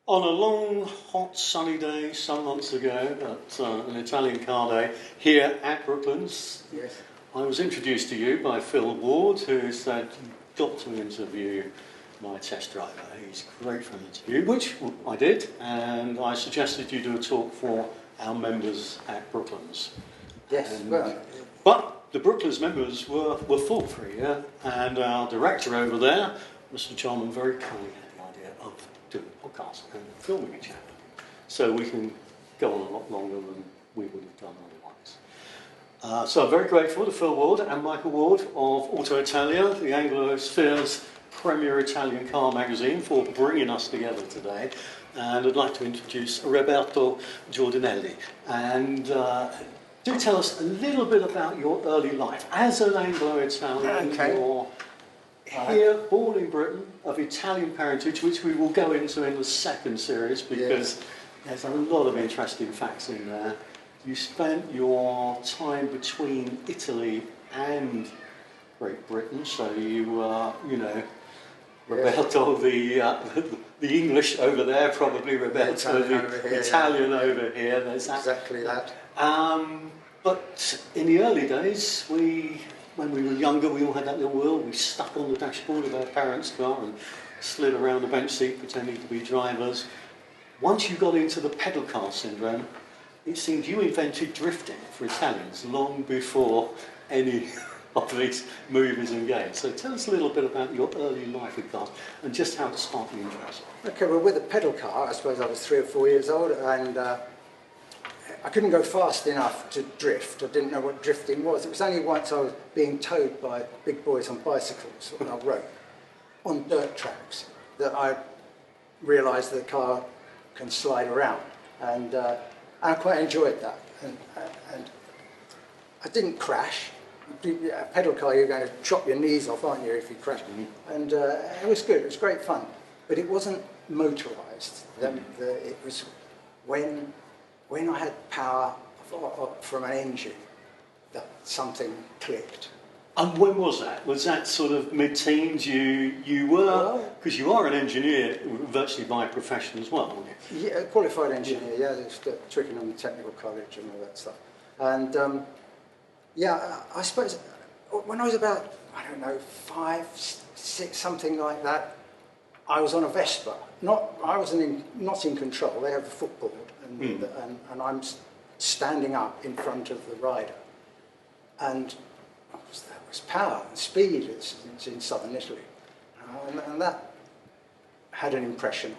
On a long, hot, sunny day some months ago at an Italian car day here at Brooklands, Yes. I was introduced to you by Phil Ward, who said, "You've got to interview my test driver. He's great for an interview," which I did, and I suggested you do a talk for our members at Brooklands. Yes, But the Brooklands members were full for a year, and our director over there, Mr. Jarman, very kindly had the idea of doing a podcast and filming each other, so we can go on a lot longer than we would have done otherwise. So I'm very grateful to Phil Ward and Michael Ward of Auto Italia, the Anglosphere's premier Italian car magazine, for bringing us together today. And I'd like to introduce Roberto Giordinelli. And do tell us a little bit about your early life. As an Anglo-Italian, you're here, born in Britain, of Italian parentage, which we will go into in the second series, because there's a lot of interesting facts in there. You spent your time between Italy and Great Britain, so you were, Roberto, the English over there, probably Roberto, the Italian over here. There's that. Exactly that. But in the early days, when we were younger, we all had that little wheel. We stuck on the dashboard of our parents' car and slid around the bench seat pretending to be drivers. Once you got into the pedal car syndrome, it seems you invented drifting for Italians long before any of these movies and games. So tell us a little bit about your early life with cars and just how it sparked the interest. Okay, well, with a pedal car, I suppose I was 3 or 4 years old, and I couldn't go fast enough to drift. I didn't know what drifting was. It was only once I was being towed by big boys on bicycles on a rope on dirt tracks that I realised the car can slide around, and I quite enjoyed that. And I didn't crash. A pedal car, you're going to chop your knees off, aren't you, if you crash? And it was good. It was great fun, but it wasn't motorised. It was when I had power from an engine that something clicked. And when was that? Was that sort of mid-teens? You were, because you are an engineer virtually by profession as well, weren't you? Yeah, qualified engineer. Yeah, just tricking on the technical college and all that stuff. And I suppose when I was about, 5, 6, something like that, I was on a Vespa. I wasn't not in control. They have a footboard, and I'm standing up in front of the rider, and that was power and speed. It's in southern Italy, and that had an impression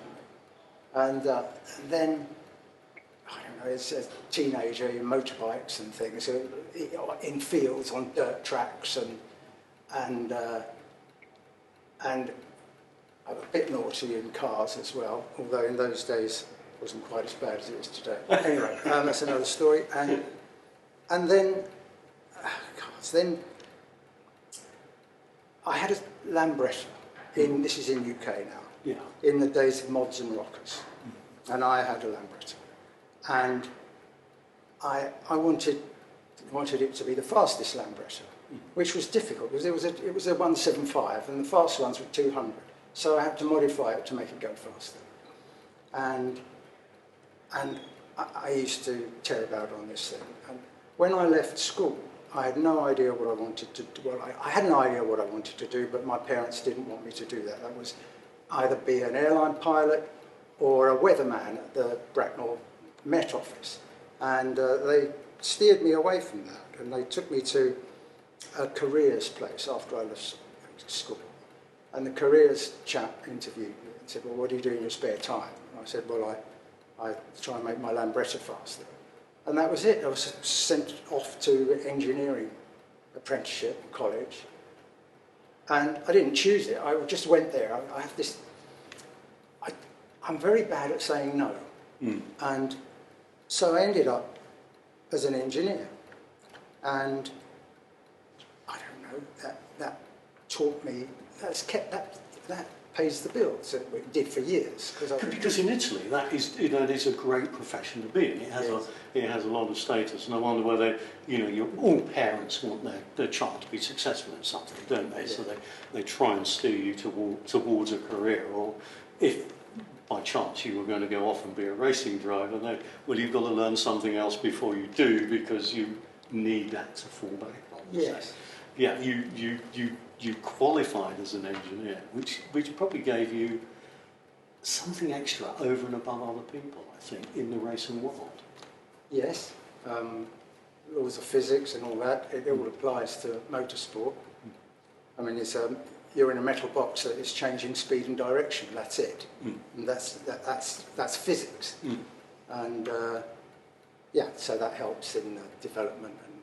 on me. And then, as a teenager, motorbikes and things in fields on dirt tracks, and I'm a bit naughty in cars as well, although in those days it wasn't quite as bad as it is today. Anyway, that's another story. And then I had a Lambretta. This is in UK now. Yeah. In the days of mods and rockers, and I had a Lambretta, and I wanted it to be the fastest Lambretta, which was difficult because it was a 175, and the fast ones were 200. So I had to modify it to make it go faster. And I used to tear about on this thing. And when I left school, I had no idea what I wanted to do. Well, I had an idea what I wanted to do, but my parents didn't want me to do that. That was either be an airline pilot or a weatherman at the Bracknell Met Office. And they steered me away from that, and they took me to a careers place after I left school. And the careers chap interviewed me and said, "Well, what do you do in your spare time?" And I said, "Well, I try and make my Lambretta faster." And that was it. I was sent off to engineering apprenticeship in college. And I didn't choose it. I just went there. I have this... I'm very bad at saying no. And so I ended up as an engineer. And I don't know, that taught me... That pays the bills. It did for years. Because in Italy, that is a great profession to be in. It has a lot of status, and I wonder whether all parents want their child to be successful in something, don't they? Yeah. So they try and steer you towards a career, or if by chance you were going to go off and be a racing driver, then, well, you've got to learn something else before you do, because you need that to fall back on. Yes. So, yeah, you qualified as an engineer, which probably gave you something extra over and above other people, I think, in the racing world. Yes. Laws of physics and all that, it all applies to motorsport. I mean, you're in a metal box that is changing speed and direction, that's it. And that's physics. And yeah, so that helps in development and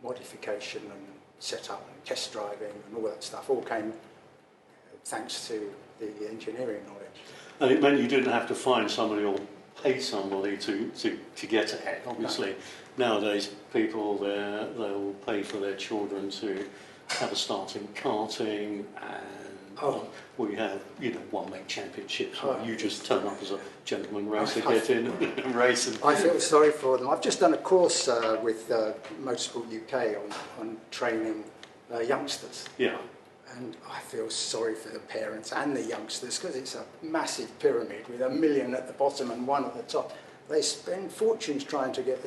modification and setup and test driving and all that stuff. All came thanks to the engineering knowledge. And it meant you didn't have to find somebody or pay somebody to get ahead. Obviously, nowadays people they'll pay for their children to have a start in karting, and we have one-make championships where you just turn up as a gentleman racer, get in and race. And I feel sorry for them. I've just done a course with Motorsport UK on training youngsters. Yeah. And I feel sorry for the parents and the youngsters, because it's a massive pyramid with 1 million at the bottom and 1 at the top. They spend fortunes trying to get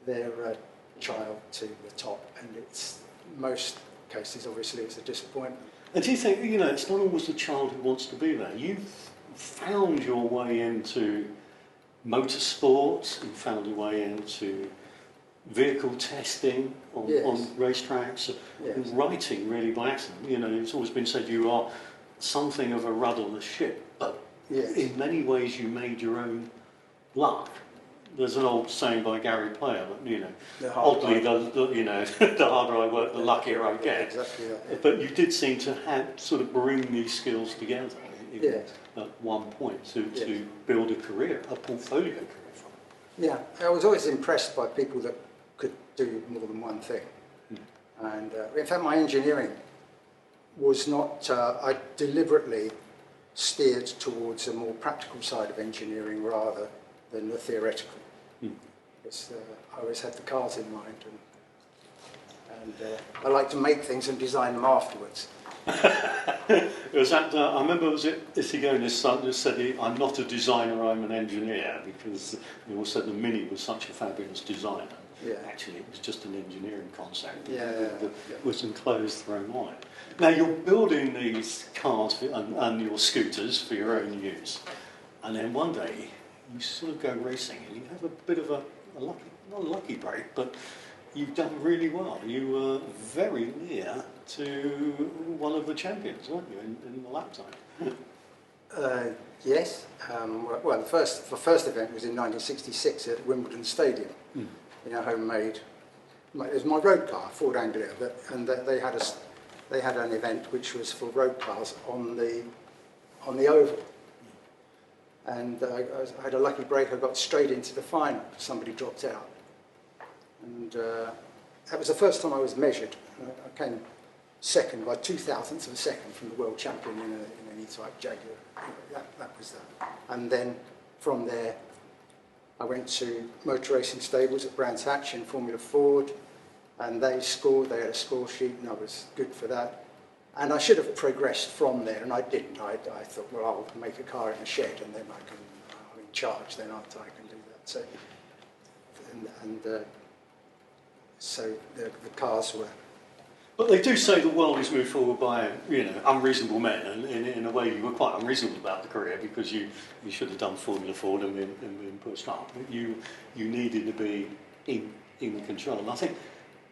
their child to the top, and it's most cases, obviously, it's a disappointment. And do you think, it's not always the child who wants to be there? You've found your way into motorsports, and found your way into vehicle testing on racetracks, and writing really by accident. It's always been said you are something of a rudderless ship, but in many ways you made your own luck. There's an old saying by Gary Player that, oddly, the harder I work, the luckier I get. Exactly that, yeah. But you did seem to sort of bring these skills together at one point to build a career, a portfolio career from it. Yeah, I was always impressed by people that could do more than one thing. And in fact, my engineering was not, I deliberately steered towards a more practical side of engineering rather than the theoretical. Because I always had the cars in mind, and I like to make things and design them afterwards. It was that, I remember, was it Isigonis' son who said, I'm not a designer, I'm an engineer, because he all said the Mini was such a fabulous designer. Yeah. Actually, it was just an engineering concept with some clothes thrown on it. Now, you're building these cars and your scooters for your own use, and then one day you sort of go racing and you have a bit of not a lucky break, but you've done really well. You were very near to one of the champions, weren't you, in the lap time? Yes. Well, the first event was in 1966 at Wimbledon Stadium. Homemade. It was my road car, Ford Anglia, and they had an event which was for road cars on the oval. And I had a lucky break. I got straight into the final. Somebody dropped out, and that was the first time I was measured. I came second by 0.02 of a second from the world champion in an E-type Jaguar. That was that. And then from there, I went to motor racing stables at Brands Hatch in Formula Ford, and they scored. They had a score sheet, and I was good for that. And I should have progressed from there, and I didn't. I thought, well, I'll make a car in a shed, and then I'm in charge, then I can do that. So, so the cars were. But they do say the world is moved forward by unreasonable men, and in a way you were quite unreasonable about the career, because you should have done Formula Ford and been pushed up. But you needed to be in control. And I think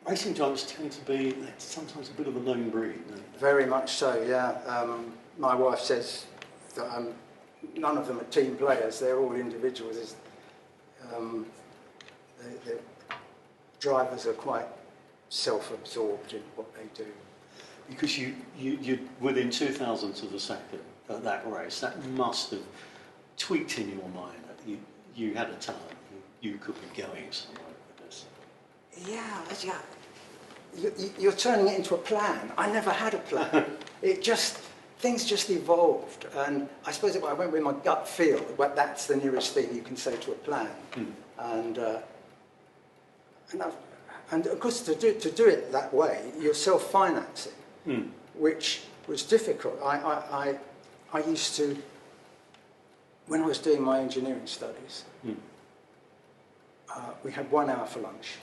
racing drivers tend to be sometimes a bit of a lone breed. Very much so, yeah. My wife says that none of them are team players, they're all individuals. The drivers are quite self-absorbed in what they do. Because you within 0.02 of a second at that race, that must have tweaked in your mind that you had a talent, you could be going somewhere with this. Yeah. You're turning it into a plan. I never had a plan. Things just evolved, and I suppose I went with my gut feel. But that's the nearest thing you can say to a plan. And of course, to do it that way, you're self-financing, which was difficult. I used to when I was doing my engineering studies, we had 1 hour for lunch.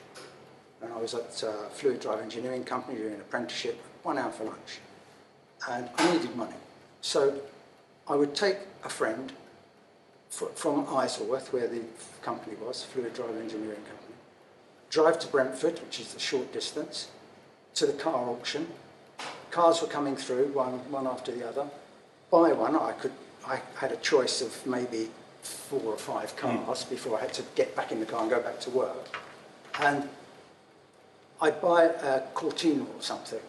And I was at a fluid drive engineering company doing an apprenticeship, 1 hour for lunch. And I needed money. So I would take a friend from Isleworth, where the company was, fluid drive engineering company, drive to Brentford, which is a short distance, to the car auction. Cars were coming through, one after the other. Buy one, I had a choice of maybe 4 or 5 cars before I had to get back in the car and go back to work. And I'd buy a Cortina or something,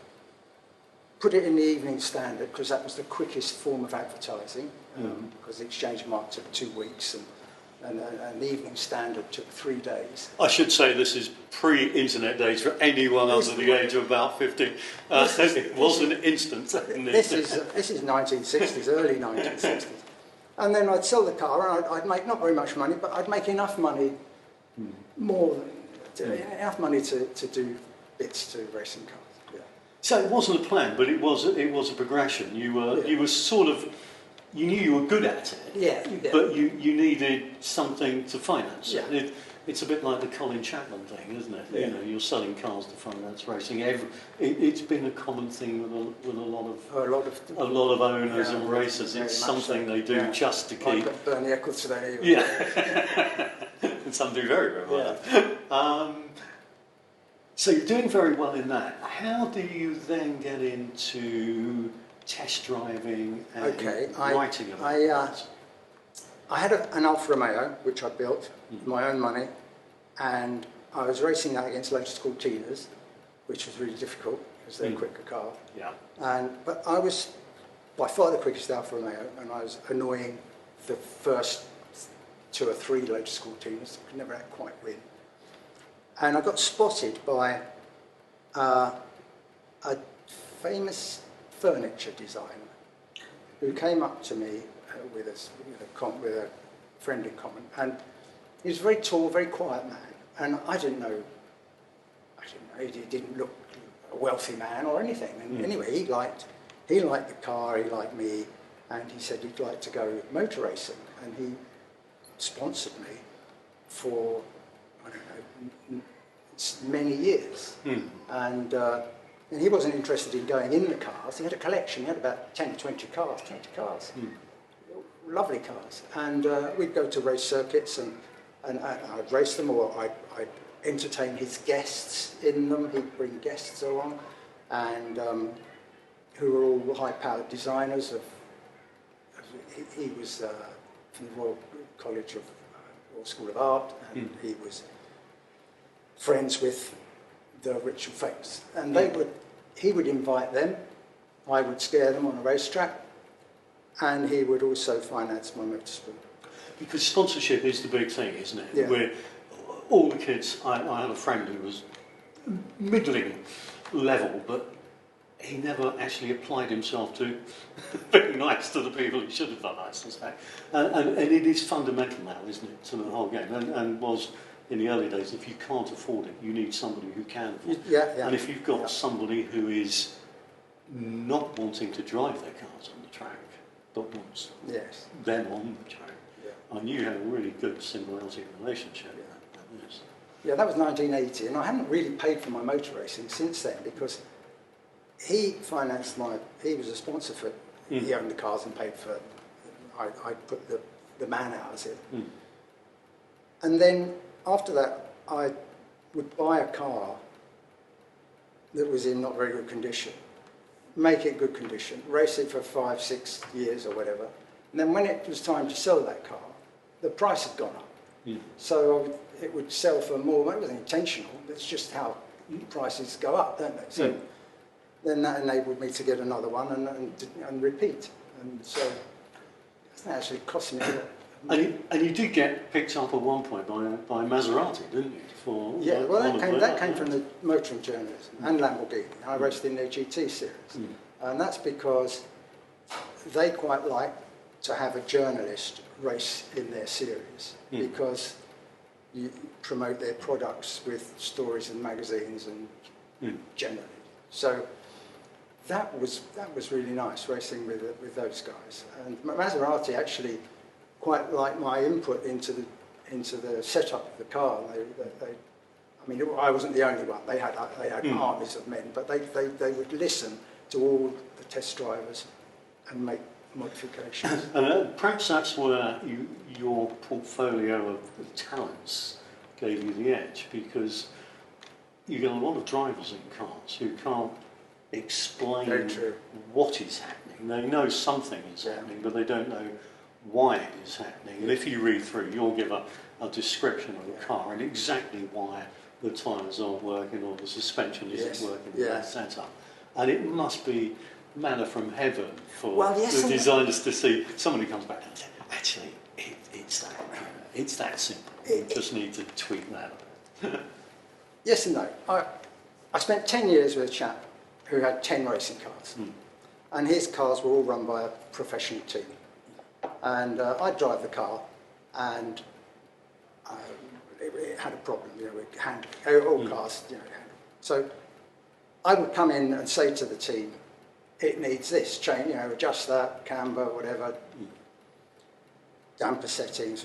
put it in the Evening Standard, because that was the quickest form of advertising, because the Exchange Mark took 2 weeks and the Evening Standard took 3 days. I should say this is pre-internet days for anyone under the age of about 50. It wasn't instant. This is 1960s, early 1960s. And then I'd sell the car and I'd make not very much money, but I'd make enough money, enough money to do bits to racing cars. Yeah. So it wasn't a plan, but it was a progression. You were sort of, you knew you were good at it, but you needed something to finance it. Yeah. It's a bit like the Colin Chapman thing, isn't it? Yeah. You know, you're selling cars to finance racing. It's been a common thing with a lot of owners and racers. It's something they do just to keep. Like Bernie Ecclestone. Yeah, and some do very, very well. So you're doing very well in that. How do you then get into test driving and writing about it? I had an Alfa Romeo, which I built with my own money, and I was racing that against lotus Cortinas, which was really difficult because they're a quicker car. Yeah. But I was by far the quickest Alfa Romeo, and I was annoying the first 2 or 3 lotus Cortinas. I could never quite win. And I got spotted by a famous furniture designer who came up to me with a friend in common, and he was a very tall, very quiet man, and I didn't know, he didn't look a wealthy man or anything, and anyway, he liked the car, he liked me, and he said he'd like to go motor racing, and he sponsored me for, I don't know, many years, and he wasn't interested in going in the cars. He had a collection. He had about 10 to 20 cars. Lovely cars. And we'd go to race circuits and I'd race them, or I'd entertain his guests in them. He'd bring guests along, and who were all high-powered designers. He was from the Royal College of Royal School of Art, and he was friends with the rich and famous, and he would invite them, I would scare them on a racetrack, and he would also finance my motorsport. Because sponsorship is the big thing, isn't it? Yeah. Where all the kids, I had a friend who was middling level, but he never actually applied himself to being nice to the people he should have done, I suspect. And it is fundamental now, isn't it, to the whole game, and was in the early days. If you can't afford it, you need somebody who can afford it. Yeah. And if you've got somebody who is not wanting to drive their cars on the track, but wants them on the track, and you had a really good symbiotic relationship. Yeah, that was 1980, and I hadn't really paid for my motor racing since then, because he financed he was a sponsor for, he owned the cars and paid for, I put the man hours in. And then after that, I would buy a car that was in not very good condition, make it good condition, race it for 5, 6 years or whatever, and then when it was time to sell that car, the price had gone up. So it would sell for more. It wasn't intentional, it's just how prices go up, don't they? So then that enabled me to get another one and repeat. And so that actually cost me a lot. And you did get picked up at one point by Maserati, didn't you? That came from the motoring journalism and Lamborghini. I raced in their GT series. And that's because they quite like to have a journalist race in their series, because you promote their products with stories in magazines and generally. So that was really nice, racing with those guys. And Maserati actually quite like my input into the setup of the car. I mean, I wasn't the only one. They had armies of men, but they would listen to all the test drivers and make modifications. And perhaps that's where your portfolio of talents gave you the edge, because you get a lot of drivers in cars who can't explain what is happening. They know something is happening, but they don't know why it is happening. And if you read through, you'll give a description of the car and exactly why the tyres aren't working or the suspension isn't working with that setup. And it must be manna from heaven for the designers to see somebody comes back and says, actually, it's that simple. You just need to tweak that. Yes and no. I spent 10 years with a chap who had 10 racing cars. And his cars were all run by a professional team. And I'd drive the car, and it had a problem, all cars, So I would come in and say to the team, it needs this, change, adjust that, camber, whatever, damper settings,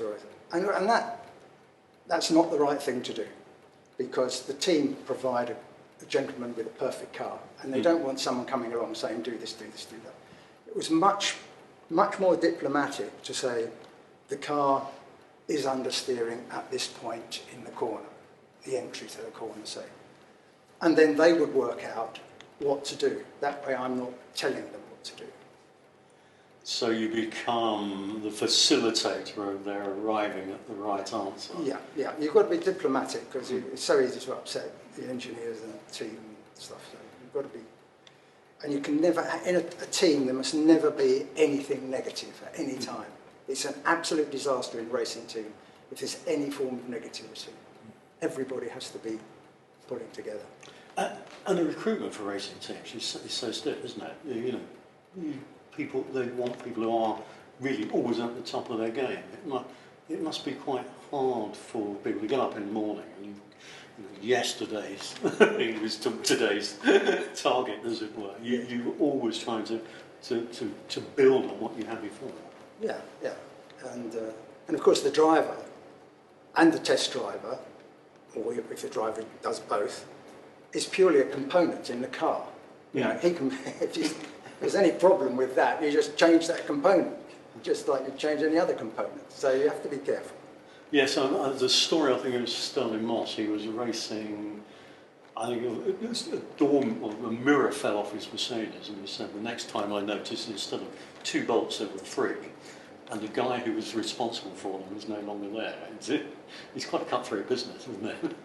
and that's not the right thing to do, because the team provide a gentleman with a perfect car, and they don't want someone coming along saying, do this, do this, do that. It was much more diplomatic to say, the car is understeering at this point in the corner, the entry to the corner, say. And then they would work out what to do. That way I'm not telling them what to do. So you become the facilitator of their arriving at the right answer. Yeah. You've got to be diplomatic, because it's so easy to upset the engineers and the team and stuff. So you've got to be... And you can never... In a team, there must never be anything negative at any time. It's an absolute disaster in racing team if there's any form of negativity. Everybody has to be pulling together. And the recruitment for racing teams is so stiff, isn't it? They want people who are really always at the top of their game. It must be quite hard for people to get up in the morning and yesterday's it was today's target, as it were. You're always trying to build on what you had before. Yeah. And of course the driver and the test driver, or if the driver does both, is purely a component in the car. He can, if there's any problem with that, you just change that component, just like you change any other component. So you have to be careful. Yes, the story, I think it was Sterling Moss. He was racing, I think it was a Miura fell off his Mercedes, and he said, the next time I noticed, instead of 2 bolts, there were 3. And the guy who was responsible for them was no longer there. It's quite a cutthroat business, isn't it?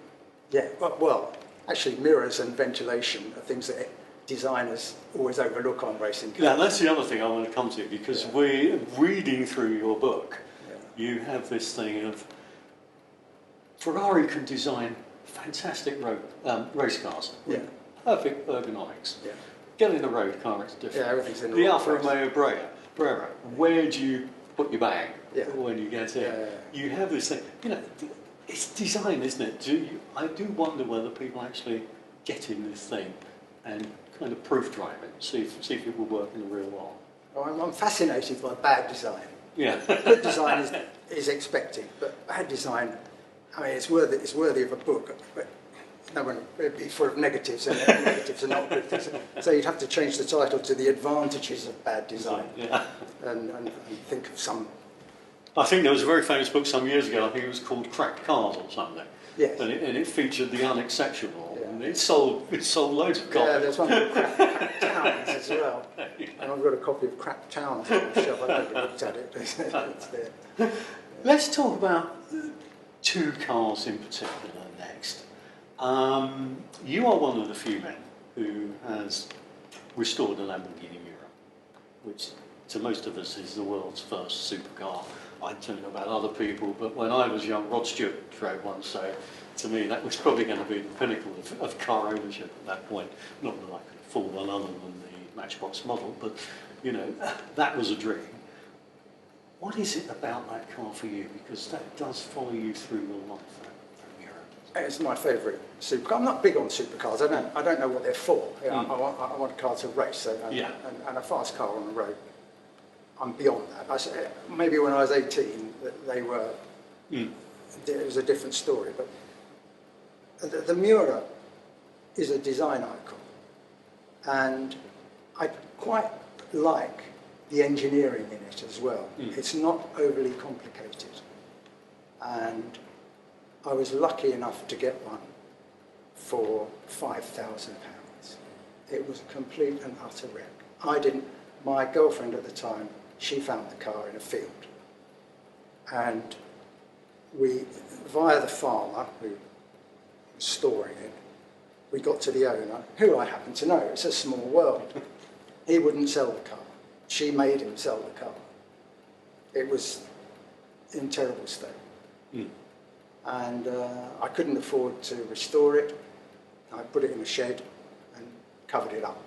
Yeah, well, actually mirrors and ventilation are things that designers always overlook on racing cars. Yeah, that's the other thing I want to come to, because we're reading through your book. You have this thing of Ferrari can design fantastic race cars with perfect ergonomics. Yeah. Get in a road car, it's different. Yeah, everything's in the Alfa Romeo Brera, where do you put your bag when you get in? Yeah. You have this thing, it's design, isn't it? I do wonder whether people actually get in this thing and kind of proof drive it, see if it will work in the real world. Oh, I'm fascinated by bad design. Yeah. Good design is expected, but bad design, I mean, it's worthy of a book, but no one would be full of negatives, and negatives are not good things. So you'd have to change the title to The Advantages of Bad Design, and think of some... I think there was a very famous book some years ago, I think it was called Cracked Cars or something. Yes. And it featured the unacceptable. Yeah. And it sold loads of copies. Yeah, there's one called Cracked Towns as well. And I've got a copy of Cracked Towns on the shelf. I've never looked at it, but it's there. Let's talk about 2 cars in particular next. You are one of the few men who has restored a Lamborghini Miura, which to most of us is the world's first supercar. I don't know about other people, but when I was young, Rod Stewart drove one, so to me that was probably going to be the pinnacle of car ownership at that point. Not that I could afford one other than the Matchbox model, but that was a dream. What is it about that car for you? Because that does follow you through your life, that Miura. It's my favourite supercar. I'm not big on supercars. I don't know what they're for. I want a car to race, and a fast car on the road. I'm beyond that. Maybe when I was 18, they were. It was a different story. But the Miura is a design icon, and I quite like the engineering in it as well. It's not overly complicated, and I was lucky enough to get one for £5,000. It was a complete and utter wreck. My girlfriend at the time, she found the car in a field, and we, via the farmer who was storing it, we got to the owner, who I happen to know. It's a small world. He wouldn't sell the car. She made him sell the car. It was in terrible state. And I couldn't afford to restore it. I put it in a shed and covered it up.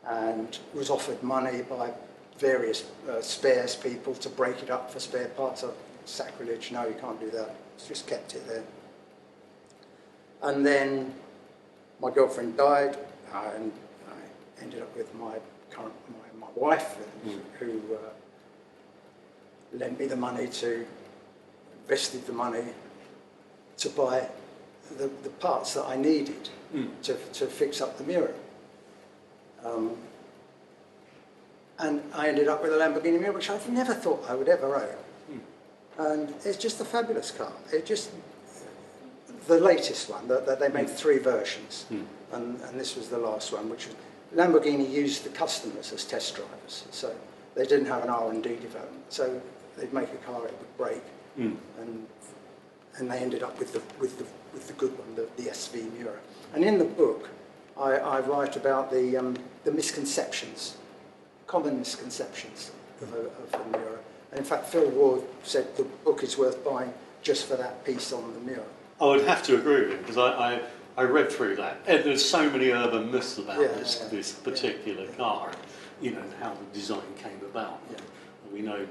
And was offered money by various spares people to break it up for spare parts. Sacrilege, no, you can't do that. Just kept it there. And then my girlfriend died, and I ended up with my wife, who lent me the money invested the money to buy the parts that I needed to fix up the Miura. And I ended up with a Lamborghini Miura, which I've never thought I would ever own. And it's just a fabulous car. The latest one, that they made 3 versions, and this was the last one, which was, Lamborghini used the customers as test drivers, so they didn't have an R&D development. So they'd make a car, it would break, and they ended up with the good one, the SV Miura. And in the book, I write about the misconceptions, common misconceptions of the Miura. And in fact, Phil Ward said the book is worth buying just for that piece on the Miura. I would have to agree with him, because I read through that. And there's so many urban myths about this particular car, how the design came about. Yeah. We know,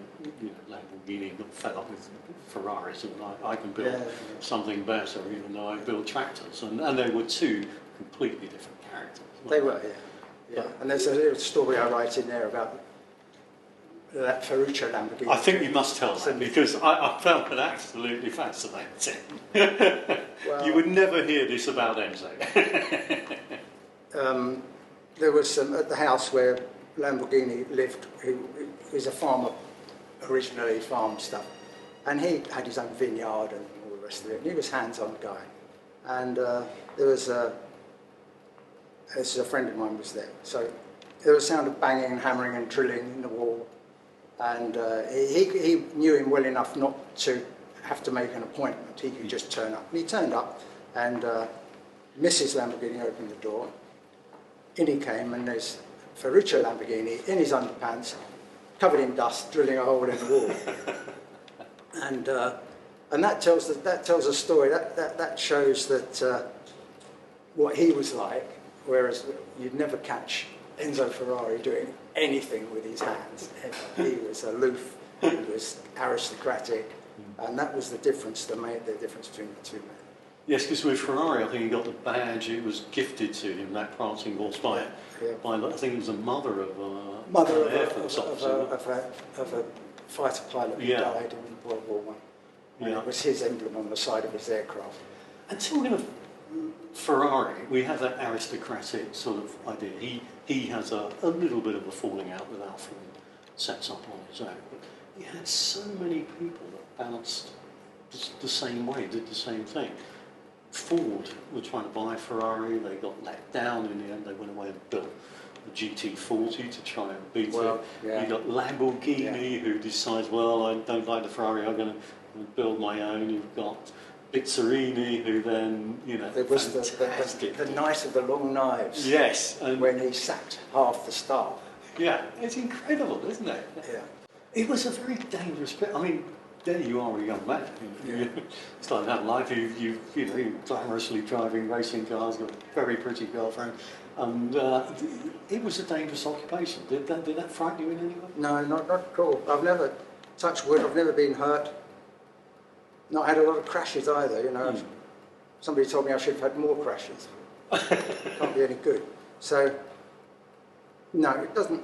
Lamborghini got fed up with Ferraris, and I can build something better, even though I build tractors. And they were 2 completely different characters. They were, yeah. And there's a little story I write in there about that Ferruccio Lamborghini. I think you must tell that, because I found it absolutely fascinating. Well, you would never hear this about Enzo. There was some at the house where Lamborghini lived, who was a farmer, originally farmed stuff, and he had his own vineyard and all the rest of it, and he was a hands-on guy. And there was a friend of mine was there, so there was a sound of banging and hammering and drilling in the wall. And he knew him well enough not to have to make an appointment. He could just turn up. And he turned up, and Mrs. Lamborghini opened the door. In he came, and there's Ferruccio Lamborghini in his underpants, covered in dust, drilling a hole in the wall. And that tells a story. That shows that what he was like. Whereas you'd never catch Enzo Ferrari doing anything with his hands. He was aloof, he was aristocratic, and that was the difference that made the difference between the 2 men. Yes, because with Ferrari, I think he got the badge, it was gifted to him, that prancing horse, by I think it was a mother of an Air Force officer. Of a fighter pilot who died in World War I. And it was his emblem on the side of his aircraft. And talking of Ferrari, we have that aristocratic sort of idea. He has a little bit of a falling out with Alfa and sets up on his own. But he had so many people that balanced the same way, did the same thing. Ford were trying to buy Ferrari, they got let down in the end, they went away and built the GT40 to try and beat it. Yeah. You got Lamborghini who decides, well, I don't like the Ferrari, I'm going to build my own. You've got Bizzarini, who then, there was the night of the long knives. Yes, and when he sacked half the staff. Yeah, it's incredible, isn't it? Yeah, it was a very dangerous bit. I mean, there you are, a young man. You started out life. You're glamorously driving racing cars. Got a very pretty girlfriend, and it was a dangerous occupation. Did that frighten you in any way? No, not at all. I've never, touch wood, I've never been hurt. Not had a lot of crashes either, Somebody told me I should have had more crashes. Can't be any good. So, no, it doesn't.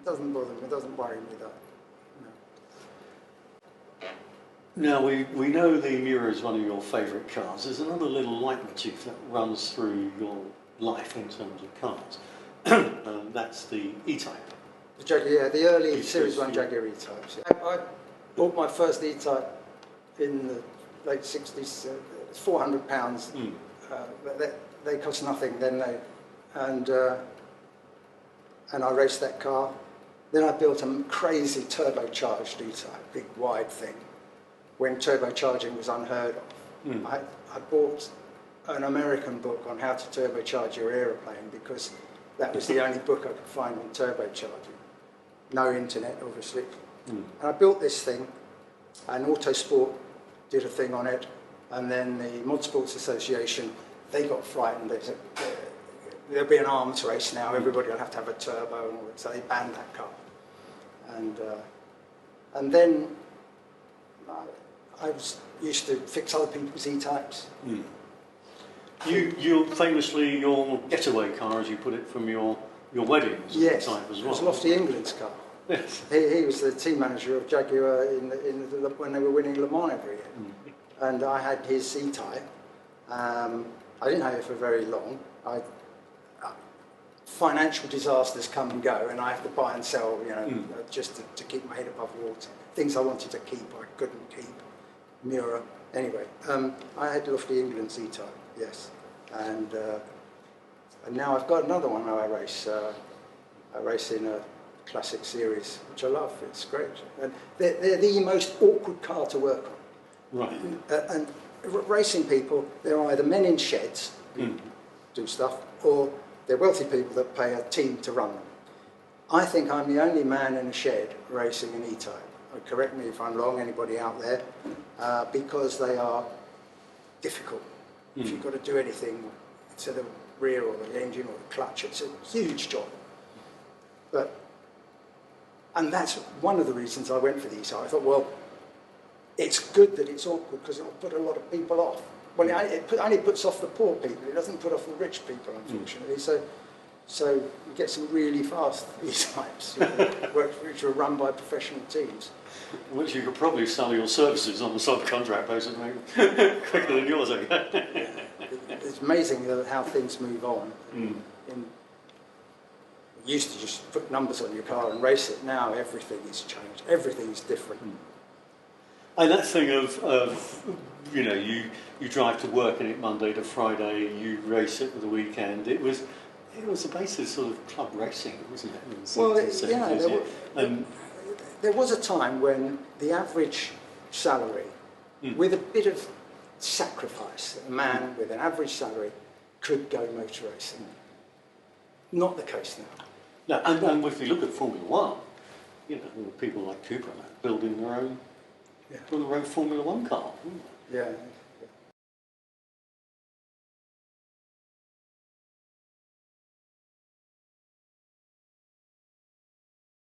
doesn't bother me, it doesn't worry me that. Now, we know the Miura is one of your favourite cars. There's another little leitmotif that runs through your life in terms of cars. That's the E-type. The Jaguar, the early E-type, Series 1 yeah. Jaguar E-types. I bought my first E-type in the late 60s. It's £400. They cost nothing then, and I raced that car. Then I built a crazy turbocharged E-type, big wide thing, when turbocharging was unheard of. I bought an American book on how to turbocharge your aeroplane because that was the only book I could find on turbocharging. No internet, obviously. And I built this thing, and Autosport did a thing on it, and then the Motorsports Association, they got frightened. They said, there'll be an arms race now, everybody will have to have a turbo and all that, so they banned that car. And then I was used to fix other people's E-types. You famously, your getaway car, as you put it, from your wedding was Yes, E-type as well. it was Lofty England's car. Yes. He was the team manager of Jaguar when they were winning Le Mans every year. And I had his E-type. I didn't have it for very long. Financial disasters come and go, and I have to buy and sell, just to keep my head above water. Things I wanted to keep, I couldn't keep. Miura. Anyway, I had Lofty England's E-type, yes. And now I've got another one I race. I race in a classic series, which I love. It's great. And they're the most awkward car to work on. Right. And racing people, they're either men in sheds who do stuff, or they're wealthy people that pay a team to run them. I think I'm the only man in a shed racing an E-type. Correct me if I'm wrong, anybody out there, because they are difficult. If you've got to do anything to the rear or the engine or the clutch, it's a huge job. And that's one of the reasons I went for the E-type. I thought, well, it's good that it's awkward because it'll put a lot of people off. Well, it only puts off the poor people. It doesn't put off the rich people, unfortunately. So you get some really fast E-types, which are run by professional teams. Which you could probably sell your services on a subcontract basis quicker than yours, I guess. It's amazing how things move on. You used to just put numbers on your car and race it. Now everything is changed. Everything is different. And that thing of you drive to work in it Monday to Friday, you race it for the weekend. It was the basis of club racing, wasn't it? In the Well, 60s, there was a time when the average salary, with a bit of sacrifice, a man with an average salary could go motor racing. Not the case now. No, and if you look at Formula One, people like Cooper building their own Formula One car. Yeah.